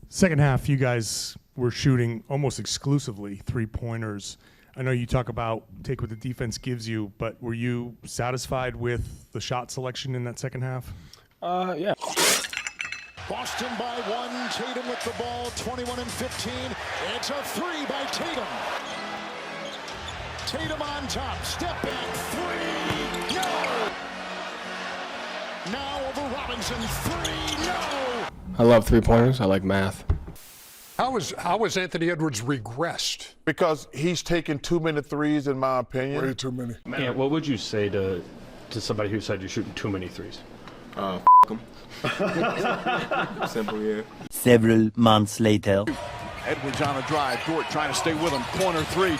Second half, you guys were shooting almost exclusively three-pointers. I know you talk about take what the defense gives you, but were you satisfied with the shot selection in that second half? Yeah. Boston by one. Tatum with the ball, 21 and 15. It's a three by Tatum. Tatum on top. Step back. Three. No. Now over Robinson. Three. No. I love three-pointers. I like math. How has Anthony Edwards regressed? Because he's taken too many threes, in my opinion. Way too many. Yeah, what would you say to somebody who said you're shooting too many threes? F them. Simple, yeah. Several months later. Edwards on a drive. Dort trying to stay with him. Corner three.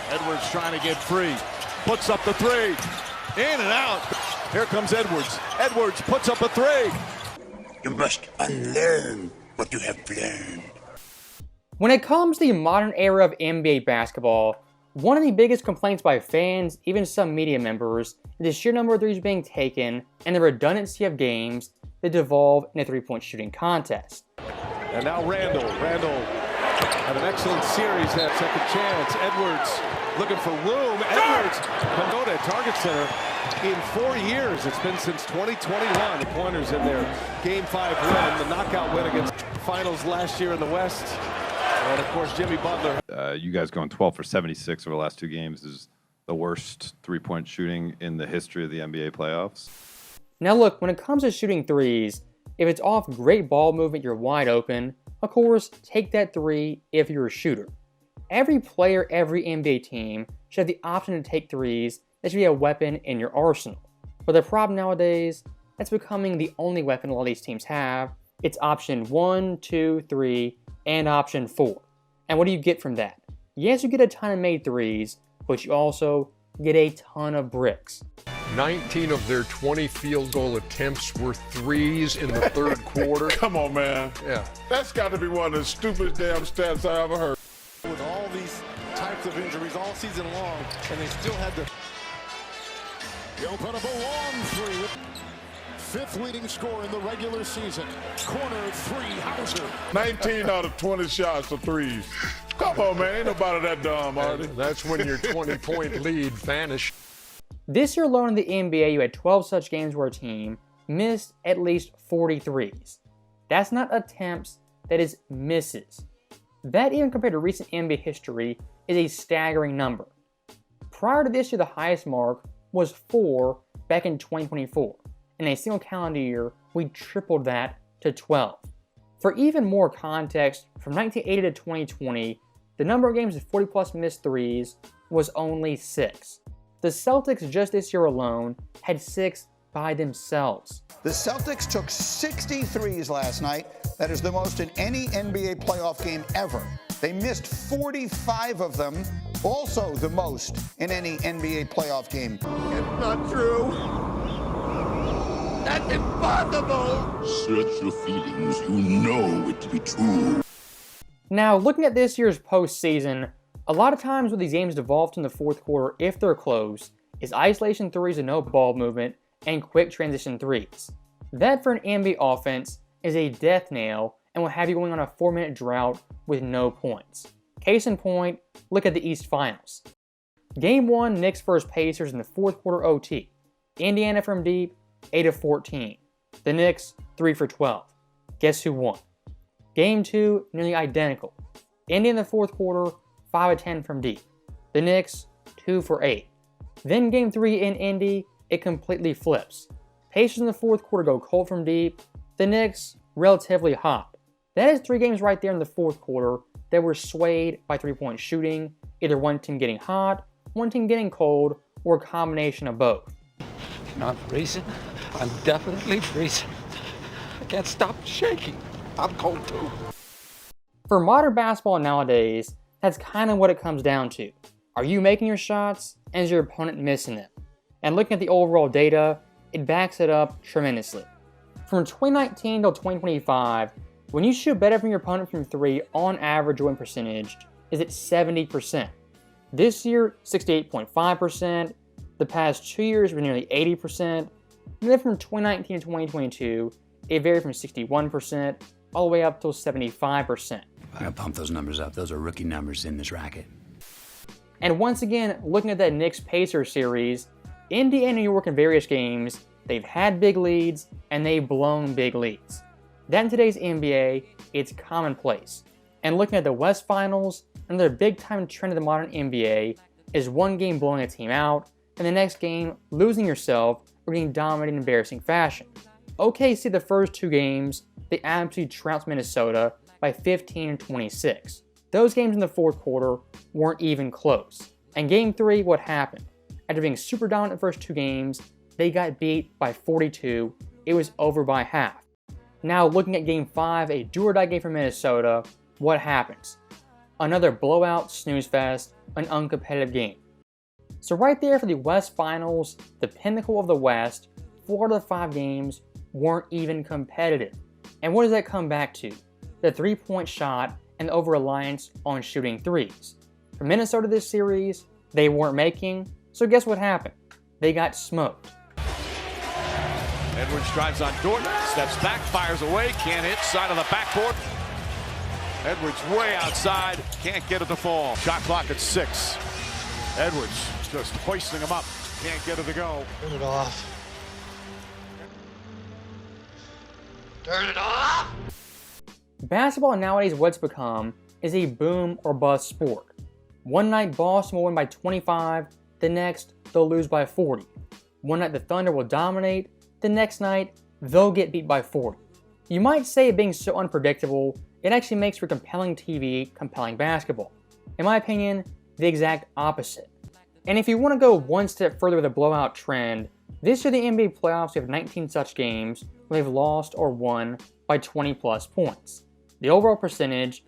Edwards trying to get free. Puts up the three. In and out. Here comes Edwards. Edwards puts up a three. You must unlearn what you have learned. When it comes to the modern era of NBA basketball, one of the biggest complaints by fans, even some media members, is the sheer number of threes being taken and the redundancy of games that devolve in a three-point shooting contest. And now Randall had an excellent series, that second chance. Edwards looking for room. Edwards can go to Target Center in 4 years. It's been since 2021. The Pointers in their Game 5 win, the knockout win against Finals last year in the West. And of course, Jimmy Butler. You guys going 12 for 76 over the last two games is the worst three-point shooting in the history of the NBA playoffs. Now look, when it comes to shooting threes, if it's off great ball movement, you're wide open, of course, take that three if you're a shooter. Every player, every NBA team should have the option to take threes. That should be a weapon in your arsenal. But the problem nowadays, that's becoming the only weapon a lot of these teams have. It's option 1, 2, 3, and option 4. And what do you get from that? Yes, you get a ton of made threes, but you also get a ton of bricks. 19 of their 20 field goal attempts were threes in the third quarter. Come on, man. Yeah. That's got to be one of the stupidest damn stats I ever heard. With all these types of injuries all season long, and they still had to open up a long three. Fifth leading scorer in the regular season. Corner three, Hauser. 19 out of 20 shots are threes. Come on, man. Ain't nobody that dumb, Marty. That's when your 20-point lead vanished. This year alone in the NBA, you had 12 such games where a team missed at least 43s. That's not attempts, that is misses. That, even compared to recent NBA history, is a staggering number. Prior to this year, the highest mark was 4 back in 2024. In a single calendar year, we tripled that to 12. For even more context, from 1980 to 2020, the number of games with 40-plus missed threes was only 6. The Celtics just this year alone had 6 by themselves. The Celtics took 63s last night. That is the most in any NBA playoff game ever. They missed 45 of them, also the most in any NBA playoff game. It's not true. That's impossible. Search your feelings. You know it to be true. Now, looking at this year's postseason, a lot of times when these games devolve in the fourth quarter, if they're close, is isolation threes and no ball movement, and quick transition threes. That for an NBA offense is a death nail and will have you going on a 4-minute drought with no points. Case in point, look at the East Finals. Game 1, Knicks vs. Pacers in the fourth quarter OT. Indiana from deep, 8 of 14. The Knicks, 3 for 12. Guess who won? Game 2, nearly identical. Indiana in the fourth quarter, 5 of 10 from deep. The Knicks, 2 for 8. Then Game 3 in Indy, it completely flips. Pacers in the fourth quarter go cold from deep. The Knicks, relatively hot. That is 3 games right there in the fourth quarter that were swayed by three-point shooting, either one team getting hot, one team getting cold, or a combination of both. I'm freezing. I'm definitely freezing. I can't stop shaking. I'm cold too. For modern basketball nowadays, that's kind of what it comes down to. Are you making your shots, and is your opponent missing them? And looking at the overall data, it backs it up tremendously. From 2019 to 2025, when you shoot better from your opponent from 3, on average your win percentage is at 70%. This year, 68.5%. The past 2 years were nearly 80%. And then from 2019 to 2022, it varied from 61% all the way up to 75%. I gotta pump those numbers up. Those are rookie numbers in this racket. And once again, looking at that Knicks-Pacers series, Indy and New York in various games, they've had big leads and they've blown big leads. That in today's NBA, it's commonplace. And looking at the West Finals, another big-time trend of the modern NBA is one game blowing a team out, and the next game losing yourself or getting dominated in embarrassing fashion. OKC the first two games, they absolutely trounced Minnesota by 15 and 26. Those games in the fourth quarter weren't even close. And game 3, what happened? After being super dominant the first two games, they got beat by 42. It was over by half. Now looking at game 5, a do-or-die game for Minnesota, what happens? Another blowout, snooze fest, an uncompetitive game. So right there for the West Finals, the pinnacle of the West, 4 out of the 5 games weren't even competitive. And what does that come back to? The three-point shot and the over-reliance on shooting threes. For Minnesota this series, they weren't making, so guess what happened? They got smoked. Edwards drives on Dort, steps back, fires away, can't hit, side of the backboard. Edwards way outside, can't get it to fall. Shot clock at 6. Edwards just hoisting him up, can't get it to go. Turn it off. Turn it off! Basketball nowadays, what's become, is a boom or bust sport. One night Boston will win by 25, the next they'll lose by 40. One night the Thunder will dominate, the next night they'll get beat by 40. You might say it being so unpredictable, it actually makes for compelling TV, compelling basketball. In my opinion, the exact opposite. And if you want to go one step further with a blowout trend, this year the NBA playoffs we have 19 such games where they've lost or won by 20 plus points. The overall percentage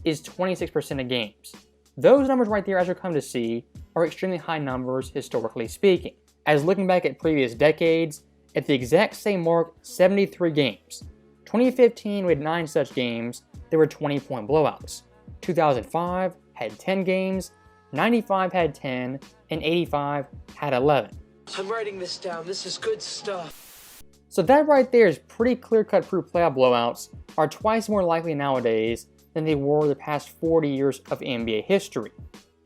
is 26% of games. Those numbers right there, as you'll come to see, are extremely high numbers historically speaking. As looking back at previous decades, at the exact same mark, 73 games. 2015 we had 9 such games, there were 20-point blowouts. 2005 had 10 games, 95 had 10, and 85 had 11. I'm writing this down. This is good stuff. So that right there is pretty clear-cut proof playoff blowouts are twice more likely nowadays than they were the past 40 years of NBA history.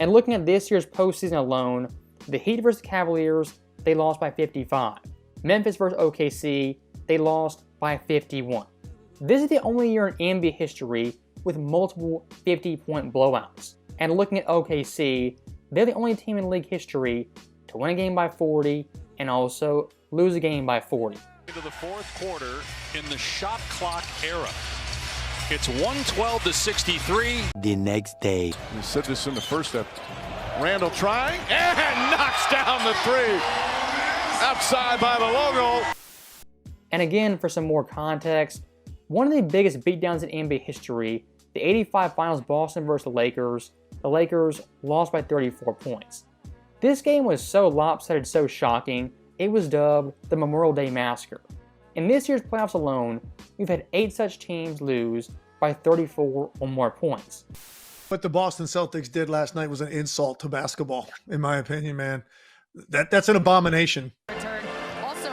And looking at this year's postseason alone, the Heat versus Cavaliers, they lost by 55. Memphis versus OKC, they lost by 51. This is the only year in NBA history with multiple 50-point blowouts. And looking at OKC, they're the only team in league history to win a game by 40 and also lose a game by 40. Into the fourth quarter in the shot clock era. It's 112 to 63. The next day. We said this in the first step. Randall trying and knocks down the 3. Outside by the logo. And again, for some more context, one of the biggest beatdowns in NBA history, the 85 Finals Boston versus the Lakers lost by 34 points. This game was so lopsided, so shocking, it was dubbed the Memorial Day Massacre. In this year's playoffs alone, we've had 8 such teams lose by 34 or more points. What the Boston Celtics did last night was an insult to basketball, in my opinion, man. That's an abomination. Also,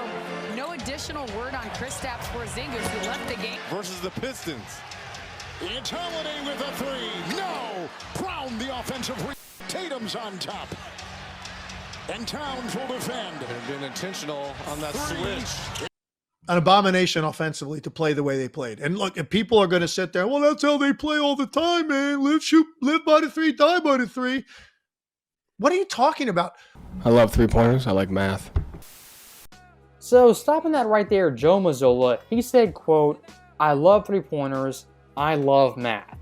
no additional word on Kristaps Porzingis, who left the game. Versus the Pistons. Utility with a 3. No! Brown the offensive. Tatum's on top. And Towns will defend. They've been intentional on that switch. An abomination offensively to play the way they played. And look, if people are going to sit there, well, that's how they play all the time, man. Live by the 3, die by the 3. What are you talking about? I love three-pointers. I like math. So stopping that right there, Joe Mazzola, he said, quote, "I love three-pointers. I love math."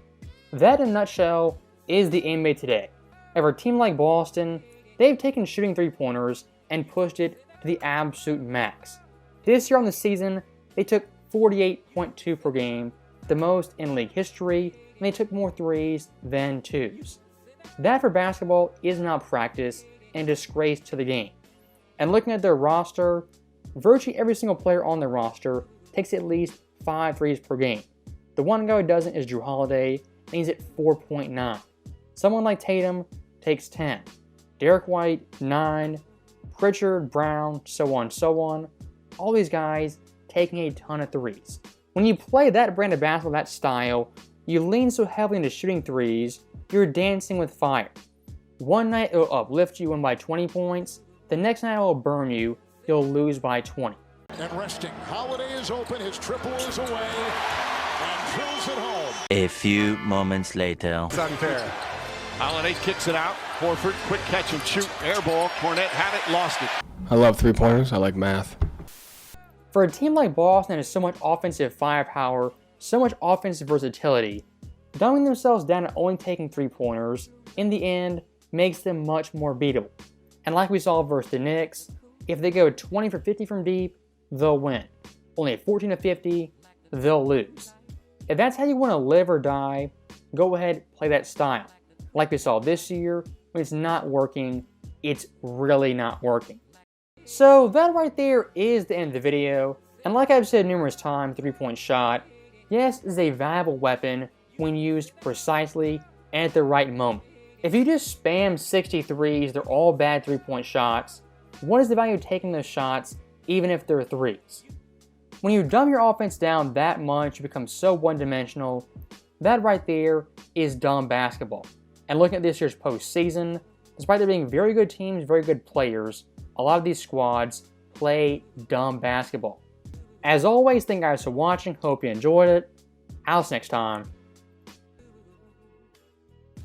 That in a nutshell is the NBA today. And for a team like Boston, they've taken shooting three-pointers and pushed it to the absolute max. This year on the season, they took 48.2 per game, the most in league history, and they took more threes than twos. That for basketball is not practice and disgrace to the game. And looking at their roster, virtually every single player on their roster takes at least 5 threes per game. The one guy who doesn't is Drew Holiday, and he's at 4.9. Someone like Tatum takes 10. Derek White, 9. Pritchard, Brown, so on, so on. All these guys taking a ton of threes. When you play that brand of basketball, that style, you lean so heavily into shooting threes, you're dancing with fire. One night it'll uplift you, win by 20 points. The next night it'll burn you, you'll lose by 20. And resting. Holiday is open. His triple is away. And drills it home. A few moments later. It's unfair. Holiday kicks it out. Horford, quick catch and shoot. Air ball. Cornette had it, lost it. I love 3-pointers. I like math. For a team like Boston that has so much offensive firepower, so much offensive versatility, dumbing themselves down and only taking 3-pointers, in the end, makes them much more beatable. And like we saw versus the Knicks, if they go 20 for 50 from deep, they'll win. Only 14 to 50, they'll lose. If that's how you want to live or die, go ahead, play that style. Like we saw this year, when it's not working, it's really not working. So that right there is the end of the video, and like I've said numerous times, 3-point shot, yes, is a valuable weapon when used precisely and at the right moment. If you just spam 63s, they're all bad 3-point shots, what is the value of taking those shots even if they're threes? When you dumb your offense down that much, you become so one-dimensional, that right there is dumb basketball. And looking at this year's postseason, despite there being very good teams, very good players, a lot of these squads play dumb basketball. As always, thank you guys for watching. Hope you enjoyed it. I'll see you next time.